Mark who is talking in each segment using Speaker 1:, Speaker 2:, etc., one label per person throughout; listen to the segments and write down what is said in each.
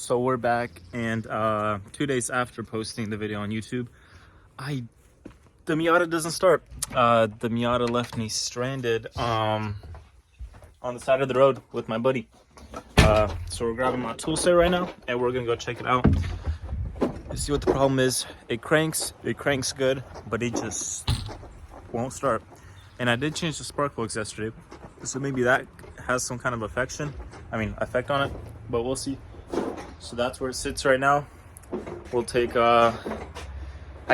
Speaker 1: So we're back, and 2 days after posting the video on YouTube, the Miata doesn't start. The Miata left me stranded on the side of the road with my buddy. So we're grabbing my tool set right now, and we're gonna go check it out. See what the problem is. It cranks good, but it just won't start. And I did change the spark plugs yesterday, so maybe that has some kind of effect on it, but we'll see. So that's where it sits right now. We'll take I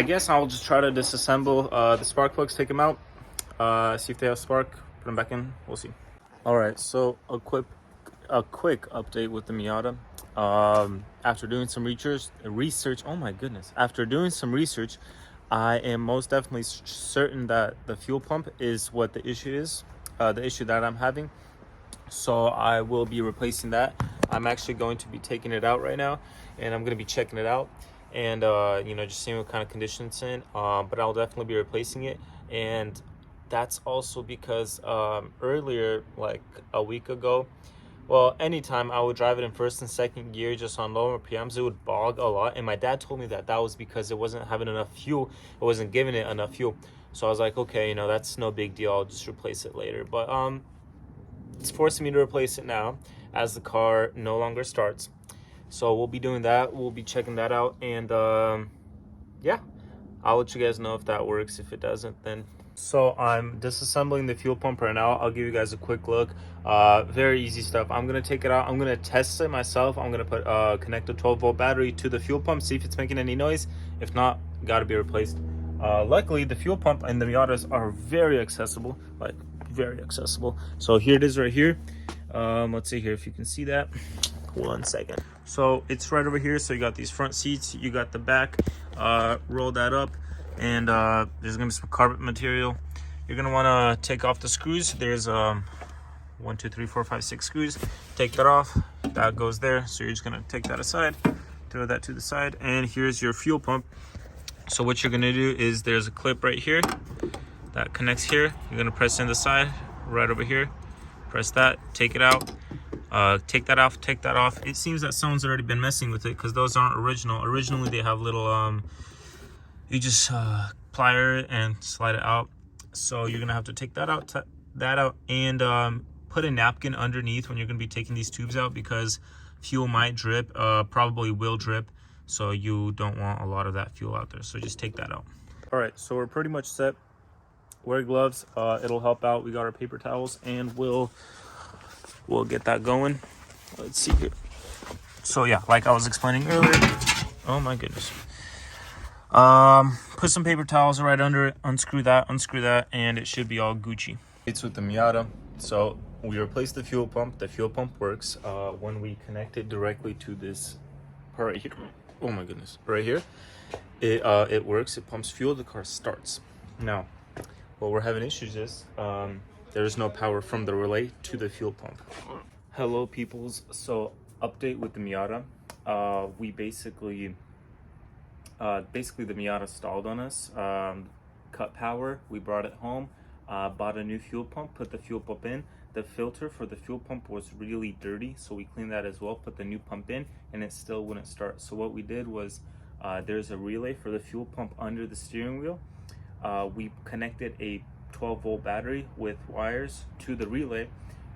Speaker 1: guess I'll just try to disassemble the spark plugs, take them out, see if they have spark, put them back in. We'll see. All right, so a quick update with the Miata. After doing some research, oh my goodness, after doing some research, I am most definitely certain that the fuel pump is what the issue is, the issue that I'm having. So I will be replacing that. I'm actually going to be taking it out right now, and I'm going to be checking it out and just seeing what kind of condition it's in. But I'll definitely be replacing it. And that's also because earlier, like a week ago, well, anytime I would drive it in first and second gear just on lower RPMs, it would bog a lot. And my dad told me that was because it wasn't having enough fuel. It wasn't giving it enough fuel. So I was like, okay, that's no big deal. I'll just replace it later. But it's forcing me to replace it now as the car no longer starts. So we'll be doing that. We'll be checking that out. And yeah, I'll let you guys know if that works. If it doesn't, then... So I'm disassembling the fuel pump right now. I'll give you guys a quick look. Very easy stuff. I'm gonna take it out. I'm gonna test it myself. I'm gonna put connect a 12-volt battery to the fuel pump, see if it's making any noise. If not, gotta be replaced. Luckily, the fuel pump and the Miatas are very accessible, like very accessible. So here it is right here. Let's see here if you can see that. 1 second. So it's right over here. So you got these front seats, you got the back. Roll that up, and there's gonna be some carpet material. You're gonna want to take off the screws. There's 1, 2, 3, 4, 5, 6 screws. Take that off. That goes there. So you're just gonna take that aside, throw that to the side, and here's your fuel pump. So what you're gonna do is there's a clip right here that connects here. You're gonna press in the side right over here. Press that. Take it out. Take that off. Take that off. It seems that someone's already been messing with it because those aren't original. Originally they have little you just plier it and slide it out. So you're gonna have to take that out, and put a napkin underneath when you're gonna be taking these tubes out, because fuel might drip, probably will drip. So you don't want a lot of that fuel out there. So just take that out. All right, so we're pretty much set. Wear gloves. It'll help out. We got our paper towels, and we'll get that going. Let's see here. So yeah, like I was explaining earlier. Oh my goodness. Put some paper towels right under it, unscrew that, and it should be all Gucci. It's with the Miata. So we replaced the fuel pump. The fuel pump works when we connect it directly to this part right here. Oh my goodness, right here. It works. It pumps fuel. The car starts. Now, what we're having issues is there's no power from the relay to the fuel pump. Hello, peoples. So update with the Miata. We basically the Miata stalled on us, cut power. We brought it home, bought a new fuel pump, put the fuel pump in. The filter for the fuel pump was really dirty, so we cleaned that as well, put the new pump in, and it still wouldn't start. So what we did was there's a relay for the fuel pump under the steering wheel. We connected a 12-volt battery with wires to the relay,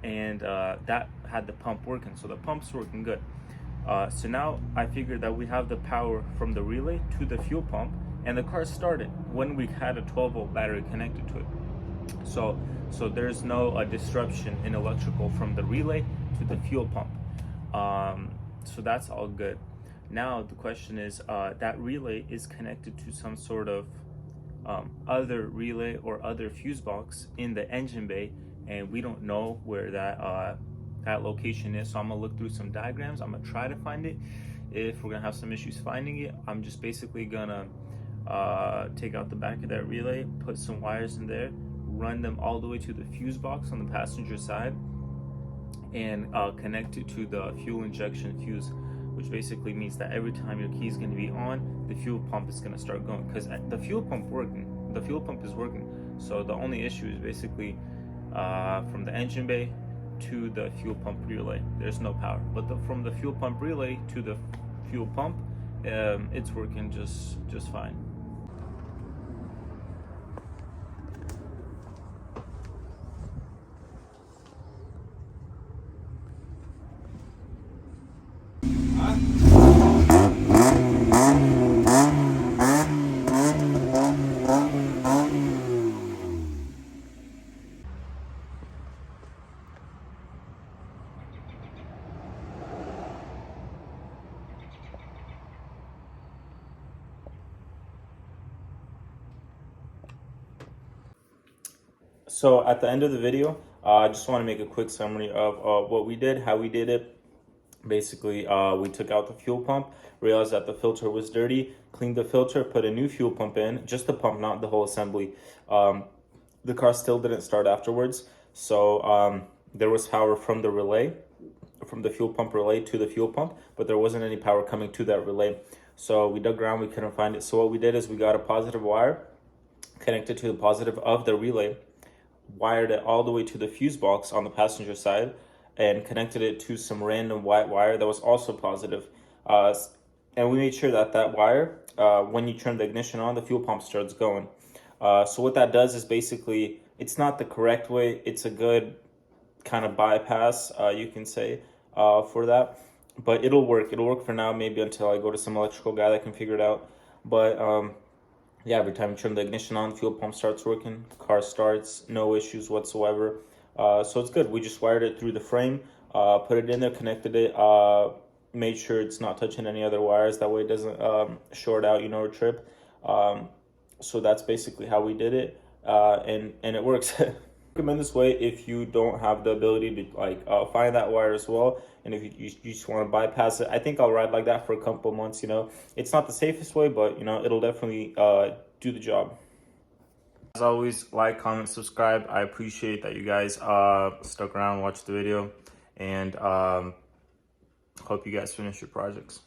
Speaker 1: and that had the pump working. So the pump's working good. So now I figured that we have the power from the relay to the fuel pump, and the car started when we had a 12-volt battery connected to it. So there's no disruption in electrical from the relay to the fuel pump. So that's all good. Now the question is, that relay is connected to some sort of other relay or other fuse box in the engine bay, and we don't know where that location is. So I'm gonna look through some diagrams. I'm gonna try to find it. If we're gonna have some issues finding it, I'm just basically gonna take out the back of that relay, put some wires in there, run them all the way to the fuse box on the passenger side, and connect it to the fuel injection fuse, which basically means that every time your key is going to be on, the fuel pump is going to start going, because the fuel pump is working. So the only issue is basically from the engine bay to the fuel pump relay. There's no power, but from the fuel pump relay to the fuel pump, it's working just fine. So at the end of the video, I just want to make a quick summary of what we did, how we did it. Basically, we took out the fuel pump, realized that the filter was dirty, cleaned the filter, put a new fuel pump in, just the pump, not the whole assembly. The car still didn't start afterwards, so there was power from the relay, from the fuel pump relay to the fuel pump, but there wasn't any power coming to that relay. So we dug around, we couldn't find it. So what we did is we got a positive wire, connected to the positive of the relay, wired it all the way to the fuse box on the passenger side, and connected it to some random white wire that was also positive. And we made sure that that wire, when you turn the ignition on, the fuel pump starts going. So what that does is basically, it's not the correct way, it's a good kind of bypass, you can say, for that. But it'll work for now, maybe until I go to some electrical guy that can figure it out. But yeah, every time you turn the ignition on, the fuel pump starts working, car starts, no issues whatsoever. So it's good. We just wired it through the frame, put it in there, connected it, made sure it's not touching any other wires. That way it doesn't short out, or trip. So that's basically how we did it, and it works. Recommend this way if you don't have the ability to find that wire as well, and if you just want to bypass it. I think I'll ride like that for a couple months. It's not the safest way, but it'll definitely do the job. As always, like, comment, subscribe. I appreciate that you guys stuck around, watched the video, and hope you guys finish your projects.